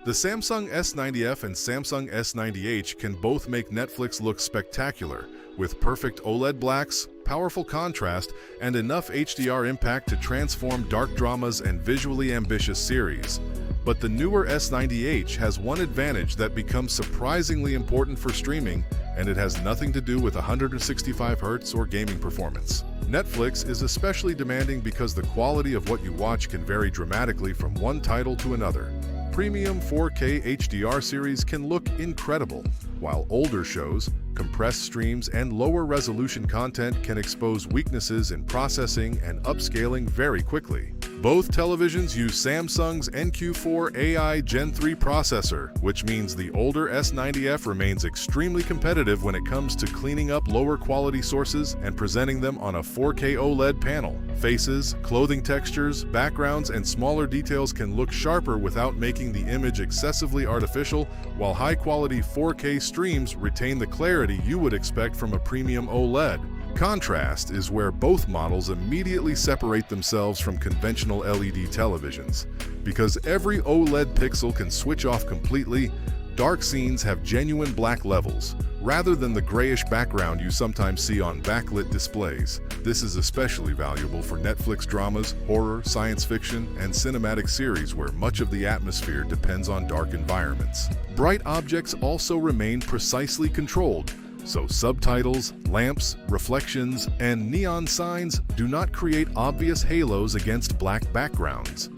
The Samsung S90F and Samsung S90H can both make Netflix look spectacular, with perfect OLED blacks, powerful contrast, and enough HDR impact to transform dark dramas and visually ambitious series. But the newer S90H has one advantage that becomes surprisingly important for streaming, and it has nothing to do with 165Hz or gaming performance. Netflix is especially demanding because the quality of what you watch can vary dramatically from one title to another. Premium 4K HDR series can look incredible, while older shows, compressed streams, and lower resolution content can expose weaknesses in processing and upscaling very quickly. Both televisions use Samsung's NQ4 AI Gen 3 processor, which means the older S90F remains extremely competitive when it comes to cleaning up lower quality sources and presenting them on a 4K OLED panel. Faces, clothing textures, backgrounds, and smaller details can look sharper without making the image excessively artificial, while high-quality 4K streams retain the clarity you would expect from a premium OLED. Contrast is where both models immediately separate themselves from conventional LED televisions. Because every OLED pixel can switch off completely, dark scenes have genuine black levels, rather than the grayish background you sometimes see on backlit displays. This is especially valuable for Netflix dramas, horror, science fiction, and cinematic series where much of the atmosphere depends on dark environments. Bright objects also remain precisely controlled, so subtitles, lamps, reflections, and neon signs do not create obvious halos against black backgrounds.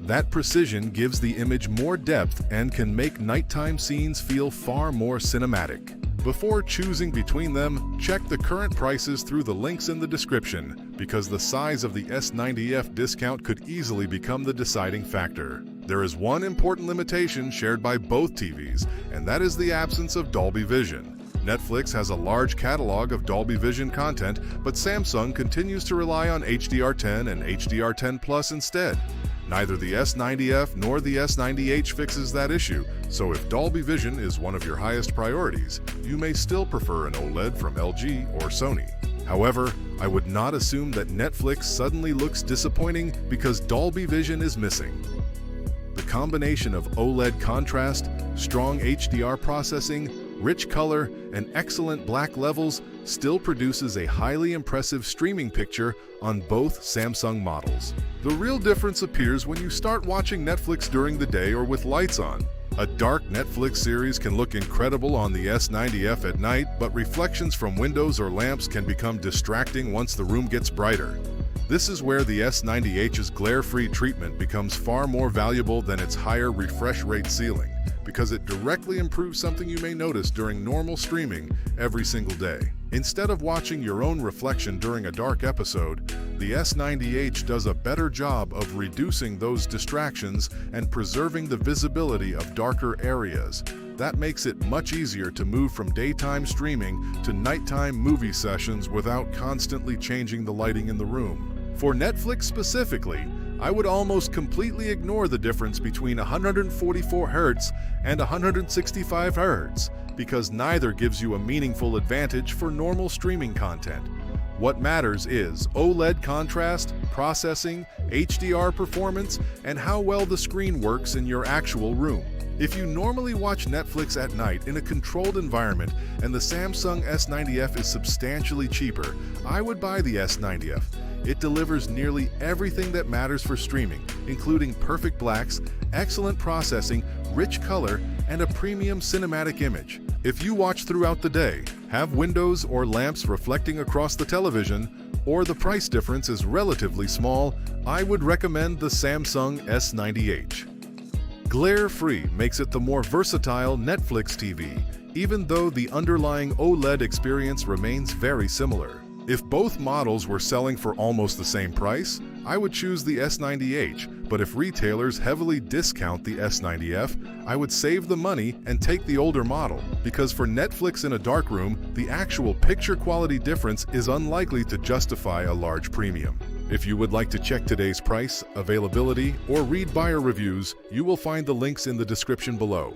That precision gives the image more depth and can make nighttime scenes feel far more cinematic. Before choosing between them, check the current prices through the links in the description, because the size of the S90F discount could easily become the deciding factor. There is one important limitation shared by both TVs, and that is the absence of Dolby Vision. Netflix has a large catalog of Dolby Vision content, but Samsung continues to rely on HDR10 and HDR10 Plus instead. Neither the S90F nor the S90H fixes that issue, so if Dolby Vision is one of your highest priorities, you may still prefer an OLED from LG or Sony. However, I would not assume that Netflix suddenly looks disappointing because Dolby Vision is missing. The combination of OLED contrast, strong HDR processing, rich color, and excellent black levels still produces a highly impressive streaming picture on both Samsung models. The real difference appears when you start watching Netflix during the day or with lights on. A dark Netflix series can look incredible on the S90F at night, but reflections from windows or lamps can become distracting once the room gets brighter. This is where the S90H's glare-free treatment becomes far more valuable than its higher refresh rate ceiling, because it directly improves something you may notice during normal streaming every single day. Instead of watching your own reflection during a dark episode, the S90H does a better job of reducing those distractions and preserving the visibility of darker areas. That makes it much easier to move from daytime streaming to nighttime movie sessions without constantly changing the lighting in the room. For Netflix specifically, I would almost completely ignore the difference between 144Hz and 165Hz, because neither gives you a meaningful advantage for normal streaming content. What matters is OLED contrast, processing, HDR performance, and how well the screen works in your actual room. If you normally watch Netflix at night in a controlled environment and the Samsung S90F is substantially cheaper, I would buy the S90F. It delivers nearly everything that matters for streaming, including perfect blacks, excellent processing, rich color, and a premium cinematic image. If you watch throughout the day, have windows or lamps reflecting across the television, or the price difference is relatively small, I would recommend the Samsung S90H. Glare-free makes it the more versatile Netflix TV, even though the underlying OLED experience remains very similar. If both models were selling for almost the same price, I would choose the S90H, but if retailers heavily discount the S90F, I would save the money and take the older model, because for Netflix in a dark room, the actual picture quality difference is unlikely to justify a large premium. If you would like to check today's price, availability, or read buyer reviews, you will find the links in the description below.